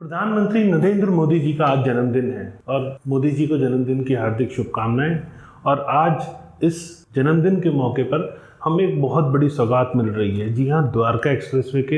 प्रधानमंत्री नरेंद्र मोदी जी का आज जन्मदिन है और मोदी जी को जन्मदिन की हार्दिक शुभकामनाएं। और आज इस जन्मदिन के मौके पर हमें एक बहुत बड़ी सौगात मिल रही है। जी हाँ, द्वारका एक्सप्रेसवे के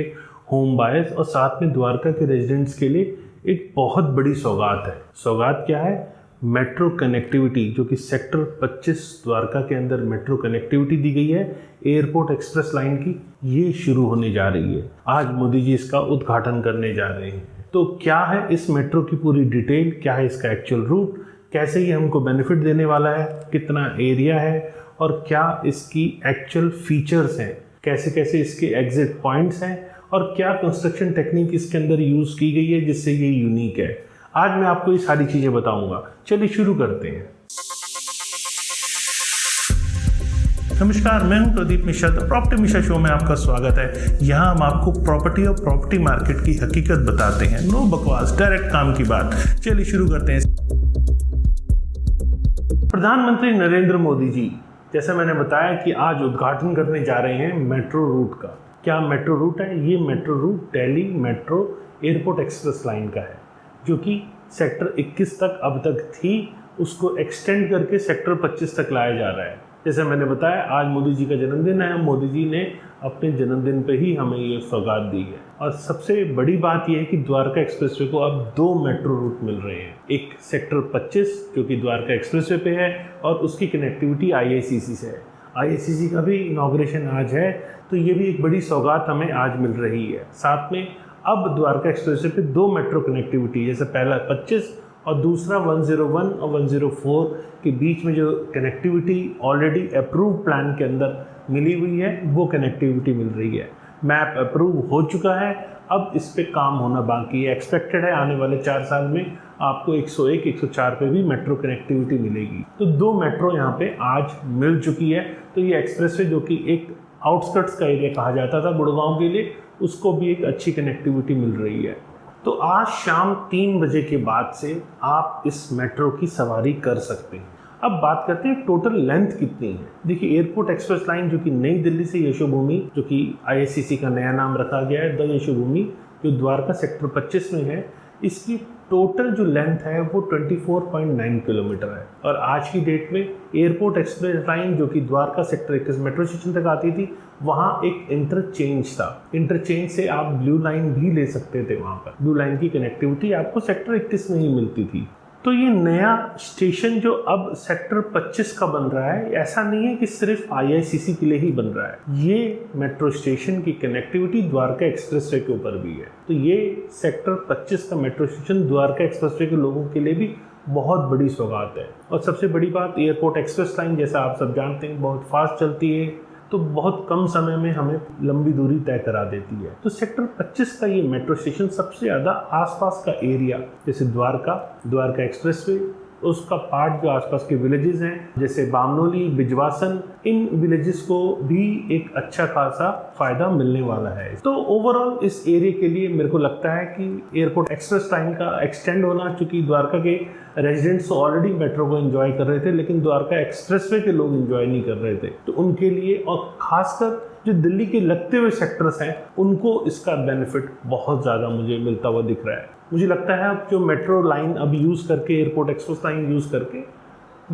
होम बायर्स और साथ में द्वारका के रेजिडेंट्स के लिए एक बहुत बड़ी सौगात है। सौगात क्या है? मेट्रो कनेक्टिविटी, जो कि सेक्टर 25 द्वारका के अंदर मेट्रो कनेक्टिविटी दी गई है एयरपोर्ट एक्सप्रेस लाइन की, ये शुरू होने जा रही है। आज मोदी जी इसका उद्घाटन करने जा रहे हैं। तो क्या है इस मेट्रो की पूरी डिटेल, क्या है इसका एक्चुअल रूट, कैसे ये हमको बेनिफिट देने वाला है, कितना एरिया है और क्या इसकी एक्चुअल फीचर्स हैं, कैसे कैसे इसके एग्जिट पॉइंट्स हैं और क्या कंस्ट्रक्शन टेक्निक इसके अंदर यूज़ की गई है जिससे ये यूनिक है। आज मैं आपको ये सारी चीज़ें बताऊंगा। चलिए शुरू करते हैं। नमस्कार, मैं हूं Pradeep Mishra. The property Mishra show में आपका स्वागत है। यहाँ हम आपको प्रॉपर्टी और प्रॉपर्टी मार्केट की हकीकत बताते हैं। नो बकवास, डायरेक्ट काम की बात। चलिए शुरू करते हैं। प्रधानमंत्री नरेंद्र मोदी जी, जैसा मैंने बताया कि आज उद्घाटन करने जा रहे हैं मेट्रो रूट का। क्या मेट्रो रूट है? ये metro route Delhi metro airport express line का है, जो कि सेक्टर 21 तक अब तक थी, उसको एक्सटेंड करके सेक्टर 25 तक लाया जा रहा है। जैसे मैंने बताया, आज मोदी जी का जन्मदिन है। मोदी जी ने अपने जन्मदिन पे ही हमें ये सौगात दी है। और सबसे बड़ी बात यह है कि द्वारका एक्सप्रेसवे को अब 2 मेट्रो रूट मिल रहे हैं। एक सेक्टर 25 जो कि द्वारका एक्सप्रेसवे पे है और उसकी कनेक्टिविटी IICC से है। IICC का भी इनॉग्रेशन आज है, तो ये भी एक बड़ी सौगात हमें आज मिल रही है। साथ में अब द्वारका एक्सप्रेसवे पे 2 मेट्रो कनेक्टिविटी, जैसे पहला 25 और दूसरा 101 और 104 के बीच में जो कनेक्टिविटी ऑलरेडी अप्रूव प्लान के अंदर मिली हुई है, वो कनेक्टिविटी मिल रही है। मैप अप्रूव हो चुका है, अब इस पे काम होना बाकी है। एक्सपेक्टेड है आने वाले 4 साल में आपको 101, 104 पे भी मेट्रो कनेक्टिविटी मिलेगी। तो 2 मेट्रो यहाँ पे आज मिल चुकी है। तो ये एक्सप्रेसवे, जो कि एक आउटस्कर्ट्स का एरिया कहा जाता था गुड़गांव के लिए, उसको भी एक अच्छी कनेक्टिविटी मिल रही है। तो आज शाम 3 बजे के बाद से आप इस मेट्रो की सवारी कर सकते हैं। अब बात करते हैं टोटल लेंथ कितनी है। देखिए, एयरपोर्ट एक्सप्रेस लाइन जो कि नई दिल्ली से यशोभूमि, जो कि IICC का नया नाम रखा गया है, द यशोभूमि, जो द्वारका सेक्टर 25 में है, इसकी टोटल जो लेंथ है वो 24.9 किलोमीटर है। और आज की डेट में एयरपोर्ट एक्सप्रेस लाइन, जो कि द्वारका सेक्टर 21 मेट्रो स्टेशन तक आती थी, वहाँ एक इंटरचेंज था। इंटरचेंज से आप ब्लू लाइन भी ले सकते थे। वहाँ पर ब्लू लाइन की कनेक्टिविटी आपको सेक्टर 21 में ही मिलती थी। तो ये नया स्टेशन जो अब सेक्टर 25 का बन रहा है, ऐसा नहीं है कि सिर्फ IICC के लिए ही बन रहा है। ये मेट्रो स्टेशन की कनेक्टिविटी द्वारका एक्सप्रेसवे के ऊपर भी है। तो ये सेक्टर 25 का मेट्रो स्टेशन द्वारका एक्सप्रेसवे के लोगों के लिए भी बहुत बड़ी सौगात है। और सबसे बड़ी बात, एयरपोर्ट एक्सप्रेस लाइन, जैसा आप सब जानते हैं, बहुत फास्ट चलती है, तो बहुत कम समय में हमें लंबी दूरी तय करा देती है। तो सेक्टर 25 का ये मेट्रो स्टेशन सबसे ज़्यादा आसपास का एरिया, जैसे द्वारका एक्सप्रेसवे, उसका पार्ट जो आसपास के विलेजेस हैं, जैसे बामनोली, बिजवासन, इन विलेजेस को भी एक अच्छा खासा फायदा मिलने वाला है। तो ओवरऑल इस एरिया के लिए मेरे को लगता है कि एयरपोर्ट एक्सप्रेस लाइन का एक्सटेंड होना, चूँकि द्वारका के रेजिडेंट्स ऑलरेडी मेट्रो को एंजॉय कर रहे थे, लेकिन द्वारका एक्सप्रेसवे के लोग एंजॉय नहीं कर रहे थे, तो उनके लिए, और खासकर जो दिल्ली के लगते हुए सेक्टर्स हैं, उनको इसका बेनिफिट बहुत ज़्यादा मुझे मिलता हुआ दिख रहा है। मुझे लगता है अब जो मेट्रो लाइन अब यूज़ करके, एयरपोर्ट एक्सप्रेस लाइन यूज़ करके,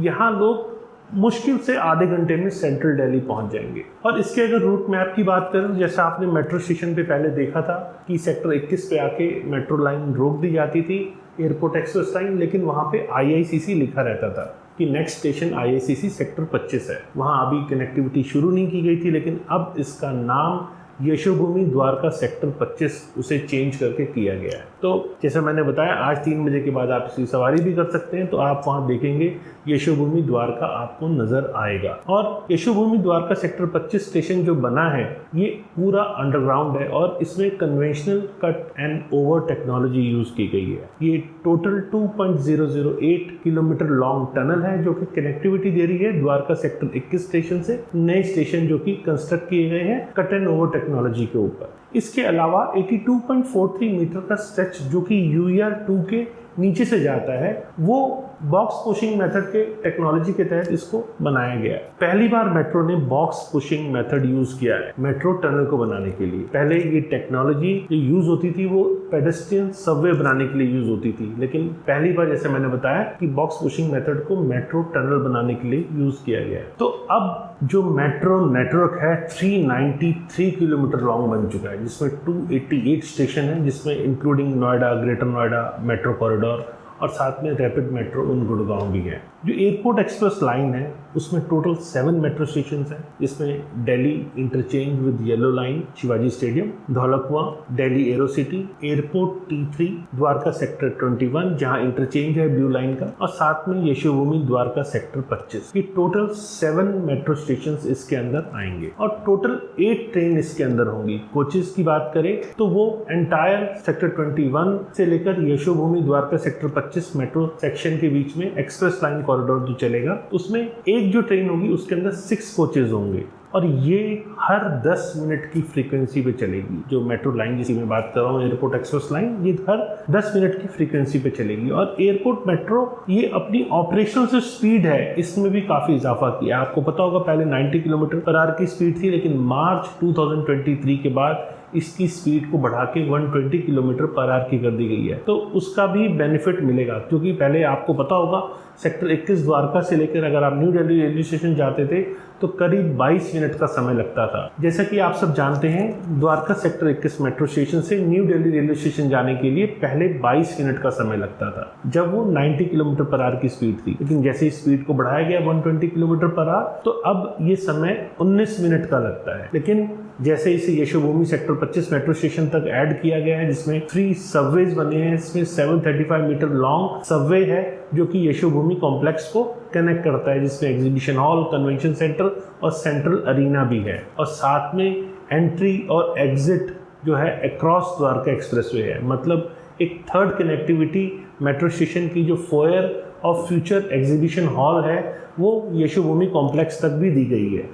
यहाँ लोग मुश्किल से आधे घंटे में सेंट्रल दिल्ली पहुँच जाएंगे। और इसके अगर रूट मैप की बात करें, जैसा आपने मेट्रो स्टेशन पे पहले देखा था कि सेक्टर 21 पे आके मेट्रो लाइन रोक दी जाती थी, एयरपोर्ट एक्सप्रेस लाइन, लेकिन वहाँ पे IICC लिखा रहता था कि नेक्स्ट स्टेशन IICC सेक्टर 25 है। वहाँ अभी कनेक्टिविटी शुरू नहीं की गई थी, लेकिन अब इसका नाम यशोभूमि द्वारका सेक्टर 25 उसे चेंज करके किया गया है। तो जैसा मैंने बताया, आज 3 बजे के बाद आप इसकी सवारी भी कर सकते हैं। तो आप वहाँ देखेंगे यशोभूमि द्वारका आपको नज़र आएगा। और यशोभूमि द्वारका सेक्टर 25 स्टेशन जो बना है, ये पूरा अंडरग्राउंड है और इसमें conventional cut and over technology use की गई है। ये टोटल 2.008 किलोमीटर लॉन्ग टनल है, जो कि कनेक्टिविटी दे रही है द्वारका सेक्टर 21 स्टेशन से नए स्टेशन जो कि कंस्ट्रक्ट किए गए हैं कट एंड ओवर टेक्नोलॉजी के ऊपर। इसके अलावा 82.43 मीटर का स्ट्रेच जो कि UER-2 के नीचे से जाता है, वो बॉक्स पुशिंग मेथड के टेक्नोलॉजी के तहत इसको बनाया गया है। पहली बार मेट्रो ने बॉक्स पुशिंग मेथड यूज किया है मेट्रो टनल को बनाने के लिए। पहले ये टेक्नोलॉजी जो यूज होती थी वो पेडेस्ट्रियन सबवे बनाने के लिए यूज होती थी, लेकिन पहली बार जैसे मैंने बताया कि बॉक्स पुशिंग मेथड को मेट्रो टनल बनाने के लिए यूज किया गया है। तो अब जो मेट्रो नेटवर्क है 393 किलोमीटर लॉन्ग बन चुका है, जिसमें 288 स्टेशन है, जिसमें including Noida, greater Noida metro corridor और साथ में रैपिड मेट्रो उन गुड़गांव भी है। जो एयरपोर्ट एक्सप्रेस लाइन है उसमें टोटल 7 मेट्रो स्टेशन हैं, जिसमें Delhi interchange with yellow line Shivaji stadium, Dhaula Kuan Delhi Aerocity, airport T3 Dwarka sector 21 जहां इंटरचेंज है ब्लू लाइन का, और साथ में यशोभूमि द्वारका सेक्टर 25। ये टोटल 7 मेट्रो स्टेशन इसके अंदर आएंगे और टोटल 8 ट्रेन इसके अंदर होंगी। कोचेस की बात करें तो वो एंटायर सेक्टर 21 से लेकर Yashobhoomi Dwarka sector 25 metro section के बीच में एक्सप्रेस लाइन कॉरिडोर जो चलेगा, उसमें एक जो ट्रेन होगी उसके अंदर 6 कोचेज होंगे और ये हर 10 मिनट की फ्रीक्वेंसी पे चलेगी। जो मेट्रो लाइन जिसकी मैं बात कर रहा हूँ एयरपोर्ट एक्सप्रेस लाइन, ये हर 10 मिनट की फ्रीक्वेंसी पे चलेगी। और एयरपोर्ट मेट्रो ये अपनी ऑपरेशनल जो स्पीड है इसमें भी काफ़ी इजाफा किया। आपको पता होगा पहले 90 किलोमीटर पर आवर की स्पीड थी, लेकिन मार्च 2023 के बाद इसकी स्पीड को बढ़ा के 120 किलोमीटर पर आवर की कर दी गई है। तो उसका भी बेनिफिट मिलेगा, क्योंकि पहले आपको पता होगा सेक्टर 21 द्वारका से लेकर अगर आप न्यू दिल्ली रेलवे स्टेशन जाते थे तो करीब 22 मिनट का समय लगता था। जैसा कि आप सब जानते हैं, द्वारका सेक्टर 21 मेट्रो स्टेशन से न्यू दिल्ली रेलवे स्टेशन जाने के लिए पहले 22 मिनट का समय लगता था, जब वो 90 किलोमीटर पर आवर की स्पीड थी। लेकिन जैसे ही स्पीड को बढ़ाया गया 120 किलोमीटर पर आवर, तो अब ये समय 19 मिनट का लगता है। लेकिन जैसे इसे यशोभूमि सेक्टर 25 मेट्रो स्टेशन तक ऐड किया गया है, जिसमें 3 सबवेज बने हैं, इसमें 735 मीटर लॉन्ग सबवे है जो कि यशोभूमि कॉम्प्लेक्स को कनेक्ट करता है, जिसमें एग्जीबिशन हॉल, कन्वेंशन सेंटर और सेंट्रल अरीना भी है। और साथ में एंट्री और एग्जिट जो है अक्रॉस द्वारका एक्सप्रेसवे है। मतलब एक थर्ड कनेक्टिविटी मेट्रो स्टेशन की जो फोयर और फ्यूचर एग्जीबिशन हॉल है वो यशोभूमि कॉम्प्लेक्स तक भी दी गई है।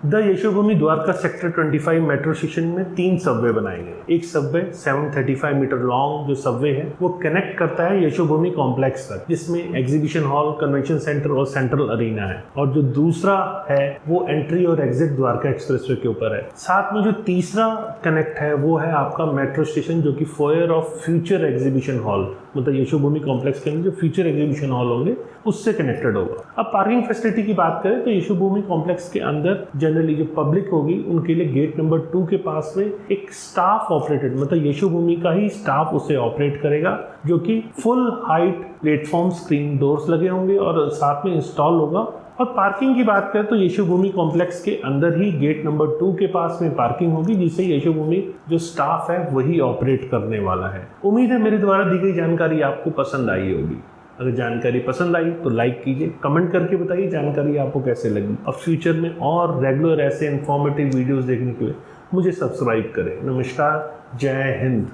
The Yashobhoomi Dwarka sector 25 metro station में 3 सबवे बनाए गए। एक सबवे 735 मीटर लॉन्ग जो सबवे है वो कनेक्ट करता है यशोभूमि कॉम्प्लेक्स तक, जिसमें एग्जीबिशन हॉल, कन्वेंशन सेंटर और सेंट्रल अरीना है। और जो दूसरा है वो एंट्री और एग्जिट द्वारका एक्सप्रेसवे के ऊपर है। साथ में जो तीसरा कनेक्ट है वो है आपका मेट्रो स्टेशन जो कि foyer of future exhibition hall, मतलब यशोभूमि कॉम्प्लेक्स के अंदर जो फ्यूचर एग्जीबिशन हॉल होंगे उससे कनेक्टेड होगा। अब पार्किंग फैसिलिटी की बात करें तो यशोभूमि कॉम्प्लेक्स के अंदर जनरली जो पब्लिक होगी उनके लिए गेट नंबर 2 के पास में एक स्टाफ ऑपरेटेड, मतलब यशोभूमि का ही स्टाफ उसे ऑपरेट करेगा, जो कि full height platform screen doors लगे होंगे और साथ में इंस्टॉल होगा। और पार्किंग की बात करें तो यशोभूमि कॉम्प्लेक्स के अंदर ही गेट नंबर 2 के पास में पार्किंग होगी, जिसे यशोभूमि जो स्टाफ है वही ऑपरेट करने वाला है। उम्मीद है मेरे द्वारा दी गई जानकारी आपको पसंद आई होगी। अगर जानकारी पसंद आई तो लाइक कीजिए, कमेंट करके बताइए जानकारी आपको कैसे लगी। अब फ्यूचर में और रेगुलर ऐसे इन्फॉर्मेटिव वीडियोस देखने के लिए मुझे सब्सक्राइब करें। नमस्कार, जय हिंद।